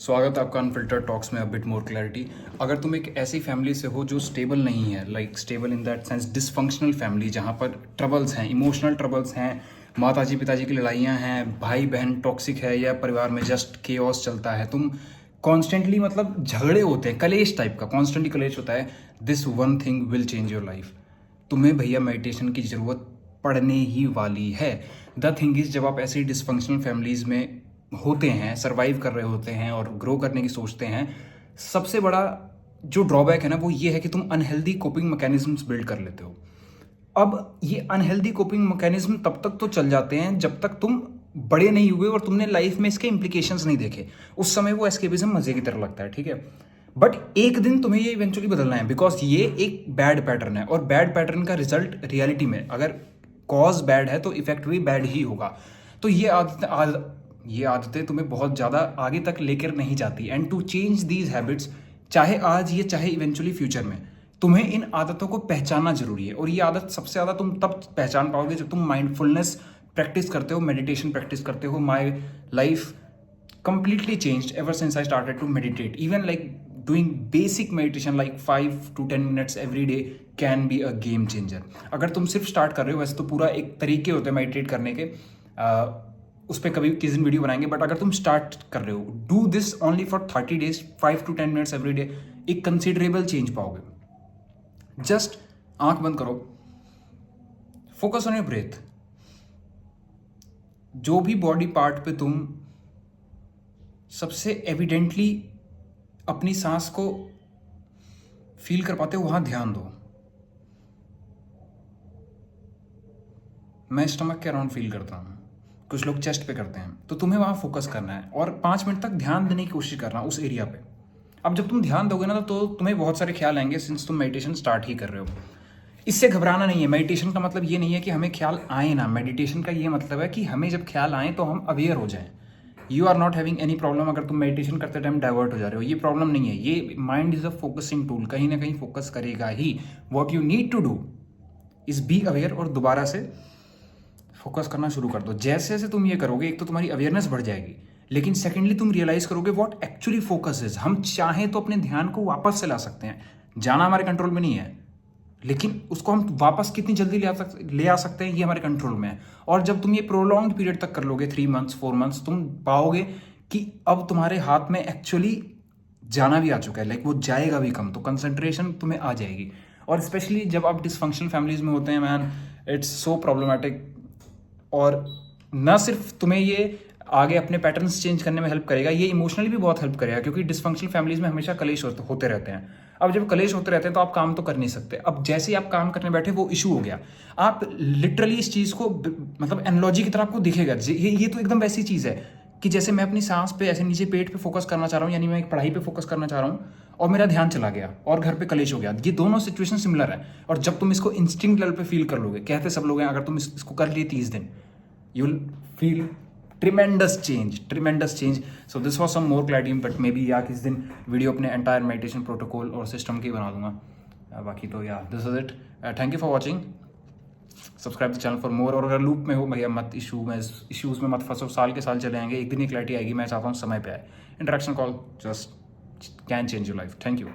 स्वागत है आपका अनफिल्टर टॉक्स में अ बिट मोर क्लैरिटी। अगर तुम एक ऐसी फैमिली से हो जो स्टेबल नहीं है, like stable in that sense dysfunctional family, जहाँ पर ट्रबल्स हैं, इमोशनल ट्रबल्स हैं, माताजी पिताजी की लड़ाइयाँ हैं, भाई बहन टॉक्सिक है, या परिवार में जस्ट केओस चलता है, तुम कॉन्स्टेंटली मतलब झगड़े होते हैं, कलेश टाइप का कॉन्स्टेंटली कलेश होता है, this one thing will change your life. तुम्हें भैया मेडिटेशन की ज़रूरत पड़ने ही वाली है। द थिंग इज, जब आप ऐसी डिसफंक्शनल फैमिलीज़ में होते हैं, सरवाइव कर रहे होते हैं और ग्रो करने की सोचते हैं, सबसे बड़ा जो ड्रॉबैक है ना वो ये है कि तुम अनहेल्दी कोपिंग मैकेनिज्म्स बिल्ड कर लेते हो। अब ये अनहेल्दी कोपिंग मैकेनिज्म तब तक तो चल जाते हैं जब तक तुम बड़े नहीं हुए और तुमने लाइफ में इसके इंप्लीकेशंस नहीं देखे। उस समय वो एस्केपिज्म मजे की तरह लगता है, ठीक है, बट एक दिन तुम्हें ये इवेंचुअली बदलना है, बिकॉज ये एक बैड पैटर्न है और बैड पैटर्न का रिजल्ट रियलिटी में, अगर कॉज बैड है तो इफेक्ट भी बैड ही होगा। तो ये आदतें तुम्हें बहुत ज़्यादा आगे तक लेकर नहीं जाती। And to change these habits, चाहे आज ये चाहे इवेंचुअली फ्यूचर में, तुम्हें इन आदतों को पहचानना जरूरी है। और ये आदत सबसे ज़्यादा तुम तब पहचान पाओगे जब तुम माइंडफुलनेस प्रैक्टिस करते हो, मेडिटेशन प्रैक्टिस करते हो। My life completely changed ever since I started to meditate. Even like doing basic meditation like 5 to 10 minutes every day can be a game changer. अगर तुम सिर्फ स्टार्ट कर रहे हो, वैसे तो पूरा एक तरीके होते हैं मेडिटेट करने के, उस पर कभी किसी दिन वीडियो बनाएंगे, बट अगर तुम स्टार्ट कर रहे हो, do this only for 30 days, 5 to 10 minutes every day, एक कंसिडरेबल चेंज पाओगे। जस्ट आंख बंद करो, फोकस ऑन योर ब्रेथ। जो भी बॉडी पार्ट पे तुम सबसे एविडेंटली अपनी सांस को फील कर पाते हो, वहां ध्यान दो। मैं स्टमक के अराउंड फील करता हूं, कुछ लोग चेस्ट पे करते हैं, तो तुम्हें वहां फोकस करना है और 5 मिनट तक ध्यान देने की कोशिश करना उस एरिया पे। अब जब तुम ध्यान दोगे ना तो तुम्हें बहुत सारे ख्याल आएंगे, सिंस तुम मेडिटेशन स्टार्ट ही कर रहे हो। इससे घबराना नहीं है। मेडिटेशन का मतलब ये नहीं है कि हमें ख्याल आए ना, मेडिटेशन का ये मतलब है कि हमें जब ख्याल आए तो हम अवेयर हो जाएं। You are not having any problem अगर तुम मेडिटेशन करते टाइम डाइवर्ट हो जा रहे हो, ये प्रॉब्लम नहीं है। ये mind is a focusing tool, कहीं ना कहीं फोकस करेगा ही। What you need to do is be aware और दोबारा से फोकस करना शुरू कर दो। जैसे जैसे तुम ये करोगे, एक तो तुम्हारी अवेयरनेस बढ़ जाएगी, लेकिन सेकेंडली तुम रियलाइज करोगे व्हाट एक्चुअली फोकस इज। हम चाहें तो अपने ध्यान को वापस से ला सकते हैं, जाना हमारे कंट्रोल में नहीं है, लेकिन उसको हम वापस कितनी जल्दी ले आ सकते हैं ये हमारे कंट्रोल में है। और जब तुम ये प्रोलॉन्ग पीरियड तक कर लोगे, 3 months 4 months, तुम पाओगे कि अब तुम्हारे हाथ में एक्चुअली जाना भी आ चुका है, लाइक वो जाएगा भी कम, तो कंसंट्रेशन तुम्हें आ जाएगी। और स्पेशली जब आप डिसफंक्शनल फैमिलीज में होते हैं, मैन, इट्स सो प्रॉब्लमेटिक। और न सिर्फ तुम्हें ये आगे अपने पैटर्न्स चेंज करने में हेल्प करेगा, ये इमोशनली भी बहुत हेल्प करेगा, क्योंकि डिसफंक्शनल फैमिलीज में हमेशा कलेश होते रहते हैं। अब जब कलेश होते रहते हैं तो आप काम तो कर नहीं सकते। अब जैसे ही आप काम करने बैठे वो इशू हो गया, आप लिटरली इस चीज़ को मतलब एनालॉजी की तरह आपको दिखेगा। ये तो एकदम वैसी चीज़ है कि जैसे मैं अपनी सांस पे ऐसे नीचे पेट पे फोकस करना चाह रहा हूँ, यानी मैं एक पढ़ाई पे फोकस करना चाह रहा हूँ और मेरा ध्यान चला गया और घर पे कलेश हो गया। ये दोनों सिचुएशन सिमिलर है। और जब तुम इसको इंस्टिंक्ट लेवल पे फील कर लोगे, कहते सब लोग हैं, अगर तुम इसको कर लिए 30 दिन, you will feel tremendous change. So this was some more clarity, but maybe या किस दिन वीडियो अपने entire meditation protocol और सिस्टम की बना दूंगा। बाकी तो या this is it. Thank you for watching. Subscribe the channel for more. और अगर लूप में हो भैया, मत इशूज़ में मत फंसो, साल के साल चले आएंगे, एक दिन ही क्लैरिटी आएगी। मैं चाहता हूँ समय पे आए। Interaction call just can change your life. Thank you.